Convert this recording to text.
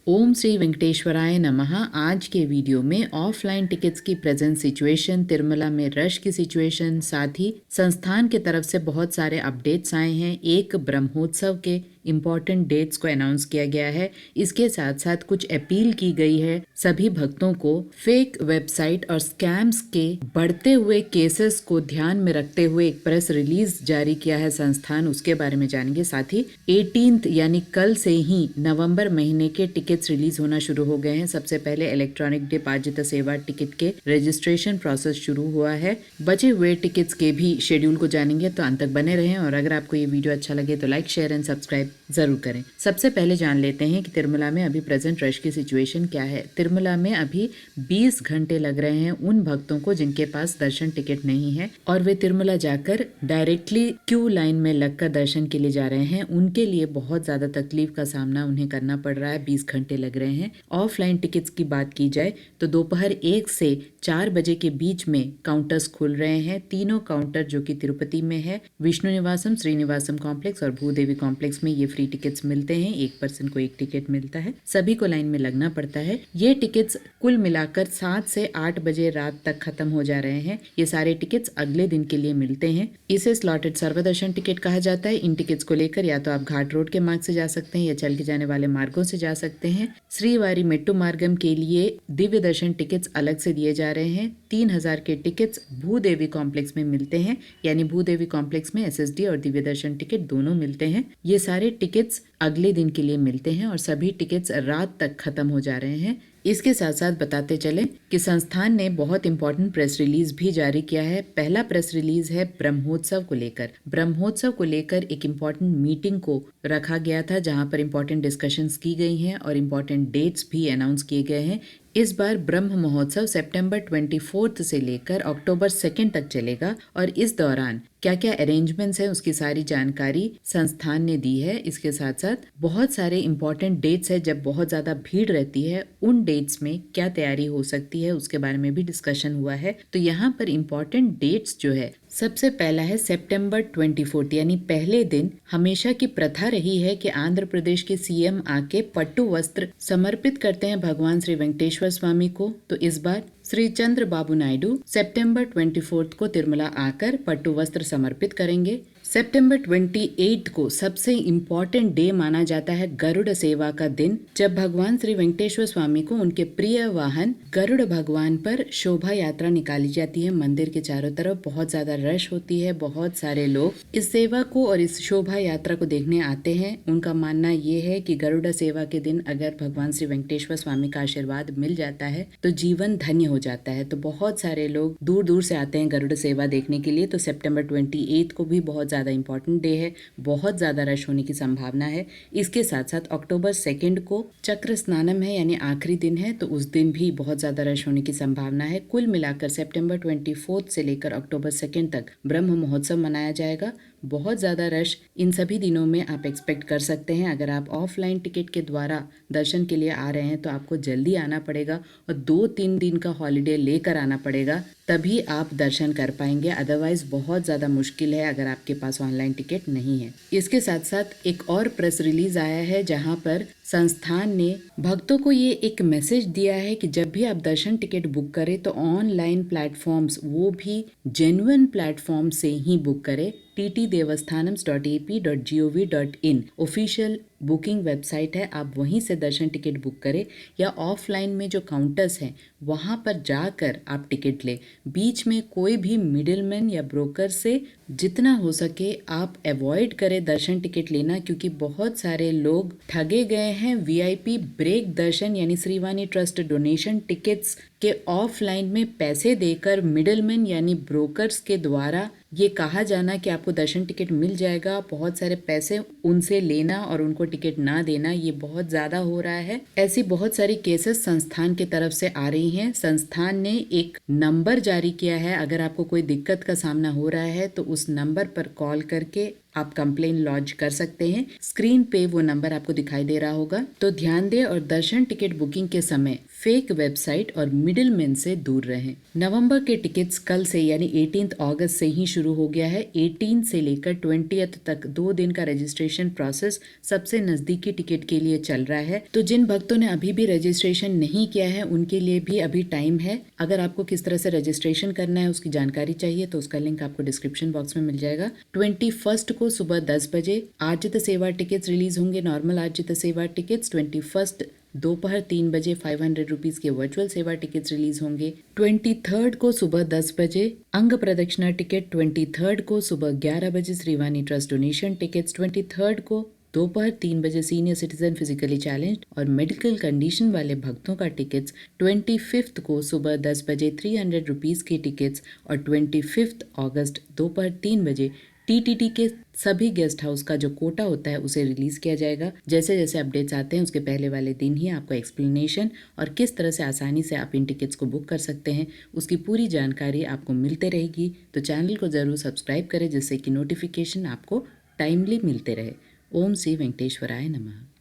ओम श्री वेंकटेश्वराय नमः। आज के वीडियो में ऑफलाइन टिकट्स की प्रेजेंट सिचुएशन, तिरुमला में रश की सिचुएशन, साथ ही संस्थान की तरफ से बहुत सारे अपडेट्स आए हैं। एक ब्रह्मोत्सव के इम्पॉर्टेंट डेट्स को अनाउंस किया गया है। इसके साथ साथ कुछ अपील की गई है सभी भक्तों को। फेक वेबसाइट और स्कैम्स के बढ़ते हुए केसेस को ध्यान में रखते हुए एक प्रेस रिलीज जारी किया है संस्थान, उसके बारे में जानेंगे। साथ ही 18 यानी कल से ही नवंबर महीने के टिकट्स रिलीज होना शुरू हो गए हैं। सबसे पहले इलेक्ट्रॉनिक डिपाजिट सेवा टिकट के रजिस्ट्रेशन प्रोसेस शुरू हुआ है। बचे हुए टिकट्स के भी शेड्यूल को जानेंगे, तो अंत तक बने रहें। और अगर आपको ये वीडियो अच्छा लगे तो लाइक, शेयर एंड सब्सक्राइब जरूर करें। सबसे पहले जान लेते हैं कि तिरुमला में अभी प्रेजेंट रश की सिचुएशन क्या है। तिरुमला में अभी 20 घंटे लग रहे हैं उन भक्तों को जिनके पास दर्शन टिकट नहीं है और वे तिरुमला जाकर डायरेक्टली क्यू लाइन में लगकर दर्शन के लिए जा रहे हैं। उनके लिए बहुत ज्यादा तकलीफ का सामना उन्हें करना पड़ रहा है। 20 घंटे लग रहे हैं। ऑफलाइन टिकट्स की बात की जाए तो दोपहर 1 से 4 बजे के बीच में काउंटर्स खुल रहे हैं। तीनों काउंटर जो कि तिरुपति में है, विष्णु निवासम, श्रीनिवासम कॉम्प्लेक्स और भूदेवी कॉम्प्लेक्स में ये फ्री टिकट्स मिलते हैं। 1 पर्सन को 1 टिकट मिलता है। सभी को लाइन में लगना पड़ता है। ये टिकट्स कुल मिलाकर 7 से 8 बजे रात तक खत्म हो जा रहे हैं। ये सारे टिकट्स अगले दिन के लिए मिलते हैं। इसे स्लॉटेड सर्वदर्शन टिकट कहा जाता है। इन टिकट्स को लेकर या तो आप घाट रोड के मार्ग से जा सकते हैं या चल के जाने वाले मार्गों से जा सकते हैं। श्रीवारी मेट्टू मार्गम के लिए दिव्य दर्शन टिकट्स अलग से दिए जा रहे हैं। 3000 के टिकट्स भूदेवी कॉम्प्लेक्स में मिलते हैं, यानी भूदेवी कॉम्प्लेक्स में एसएसडी और दिव्य दर्शन टिकट दोनों मिलते हैं। ये सारे टिकट्स अगले दिन के लिए मिलते हैं और सभी टिकट्स रात तक खत्म हो जा रहे हैं। इसके साथ साथ बताते चले कि संस्थान ने बहुत इंपॉर्टेंट प्रेस रिलीज भी जारी किया है। पहला प्रेस रिलीज है ब्रह्मोत्सव को लेकर। ब्रह्मोत्सव को लेकर एक इम्पॉर्टेंट मीटिंग को रखा गया था जहां पर इम्पॉर्टेंट डिस्कशंस की गई हैं और इम्पॉर्टेंट डेट्स भी अनाउंस किए गए हैं। इस बार ब्रह्म महोत्सव सितंबर 24 से लेकर अक्टूबर 2 तक चलेगा और इस दौरान क्या क्या अरेंजमेंट्स हैं उसकी सारी जानकारी संस्थान ने दी है। इसके साथ साथ बहुत सारे इम्पोर्टेंट डेट्स है, जब बहुत ज्यादा भीड़ रहती है उन डेट्स में क्या तैयारी हो सकती है उसके बारे में भी डिस्कशन हुआ है। तो यहाँ पर इम्पोर्टेंट डेट्स जो है, सबसे पहला है सितंबर 24 यानी पहले दिन। हमेशा की प्रथा रही है कि आंध्र प्रदेश के सीएम आके पट्टू वस्त्र समर्पित करते हैं भगवान श्री वेंकटेश्वर स्वामी को। तो इस बार श्री चंद्र बाबू नायडू सितंबर 24 को तिरुमला आकर पट्टू वस्त्र समर्पित करेंगे। सितंबर 28 को सबसे इम्पोर्टेंट डे माना जाता है गरुड़ सेवा का दिन, जब भगवान श्री वेंकटेश्वर स्वामी को उनके प्रिय वाहन गरुड़ भगवान पर शोभा यात्रा निकाली जाती है। मंदिर के चारों तरफ बहुत ज्यादा रश होती है। बहुत सारे लोग इस सेवा को और इस शोभा यात्रा को देखने आते हैं। उनका मानना ये है कि गरुड़ सेवा के दिन अगर भगवान श्री वेंकटेश्वर स्वामी का आशीर्वाद मिल जाता है तो जीवन धन्य हो जाता है। तो बहुत सारे लोग दूर दूर से आते हैं गरुड़ सेवा देखने के लिए। तो सितंबर 28 को भी बहुत ज्यादा इंपॉर्टेंट डे है, बहुत ज्यादा रश होने की संभावना है। इसके साथ साथ अक्टूबर 2 को चक्र स्नानम है, यानी आखिरी दिन है, तो उस दिन भी बहुत ज्यादा रश होने की संभावना है। कुल मिलाकर सितंबर 24 से लेकर अक्टूबर 2 तक ब्रह्म महोत्सव मनाया जाएगा। बहुत ज्यादा रश इन सभी दिनों में आप एक्सपेक्ट कर सकते हैं। अगर आप ऑफलाइन टिकट के द्वारा दर्शन के लिए आ रहे हैं तो आपको जल्दी आना पड़ेगा और 2-3 दिन का हॉलिडे लेकर आना पड़ेगा, तभी आप दर्शन कर पाएंगे। अदरवाइज बहुत ज्यादा मुश्किल है अगर आपके पास ऑनलाइन टिकट नहीं है। इसके साथ साथ एक और प्रेस रिलीज आया है जहां पर संस्थान ने भक्तों को ये एक मैसेज दिया है कि जब भी आप दर्शन टिकट बुक करें तो ऑनलाइन प्लेटफॉर्म्स, वो भी जेन्युइन प्लेटफॉर्म से ही बुक करें। ttdevastanams.ap.gov.in ऑफिशियल बुकिंग वेबसाइट है, आप वहीं से दर्शन टिकट बुक करें या ऑफलाइन में जो काउंटर्स हैं वहां पर जाकर आप टिकट लें। बीच में कोई भी मिडिलमैन या ब्रोकर से जितना हो सके आप अवॉइड करें दर्शन टिकट लेना, क्योंकि बहुत सारे लोग ठगे गए हैं। वीआईपी ब्रेक दर्शन यानी श्रीवाणी ट्रस्ट डोनेशन टिकट्स के ऑफलाइन में पैसे देकर मिडिलमैन यानी ब्रोकर्स के द्वारा ये कहा जाना कि आपको दर्शन टिकट मिल जाएगा, बहुत सारे पैसे उनसे लेना और उनको टिकट ना देना, ये बहुत ज्यादा हो रहा है। ऐसी बहुत सारी केसेस संस्थान की तरफ से आ रही हैं। संस्थान ने एक नंबर जारी किया है, अगर आपको कोई दिक्कत का सामना हो रहा है तो उस नंबर पर कॉल करके आप कंप्लेन लॉन्च कर सकते हैं। स्क्रीन पे वो नंबर आपको दिखाई दे रहा होगा। तो ध्यान दें और दर्शन टिकट बुकिंग के समय फेक वेबसाइट और मिडिलमैन से दूर रहें। नवंबर के टिकट्स कल से यानी 18 अगस्त से ही शुरू हो गया है। 18 से लेकर 20 तक 2 दिन का रजिस्ट्रेशन प्रोसेस सबसे नजदीकी टिकट के लिए चल रहा है। तो जिन भक्तों ने अभी भी रजिस्ट्रेशन नहीं किया है उनके लिए भी अभी टाइम है। अगर आपको किस तरह से रजिस्ट्रेशन करना है उसकी जानकारी चाहिए तो उसका लिंक आपको डिस्क्रिप्शन बॉक्स में मिल जाएगा। 21 को सुबह 10 बजे आर्जित सेवा टिकट्स रिलीज होंगे। नॉर्मल आर्जित सेवा टिकट्स 21 दोपहर 3 बजे 500 रुपीज के वर्चुअल सेवा टिकट्स रिलीज होंगे। 23 को सुबह 10 बजे अंग प्रदक्षिणा टिकट, 23 को सुबह 11 बजे श्रीवाणी ट्रस्ट डोनेशन टिकट्स, 23 को दोपहर 3 बजे सीनियर सिटीजन फिजिकली चैलेंज और मेडिकल कंडीशन वाले भक्तों का टिकट्स, 25 को सुबह 10 बजे 300 रुपीज के टिकट्स और 25 अगस्त दोपहर 3 बजे टीटीटी के सभी गेस्ट हाउस का जो कोटा होता है उसे रिलीज किया जाएगा। जैसे जैसे अपडेट्स आते हैं उसके पहले वाले दिन ही आपको एक्सप्लेनेशन और किस तरह से आसानी से आप इन टिकट्स को बुक कर सकते हैं उसकी पूरी जानकारी आपको मिलते रहेगी। तो चैनल को ज़रूर सब्सक्राइब करें जिससे कि नोटिफिकेशन आपको टाइमली मिलते रहे। ओम श्री वेंकटेश्वराय नमः।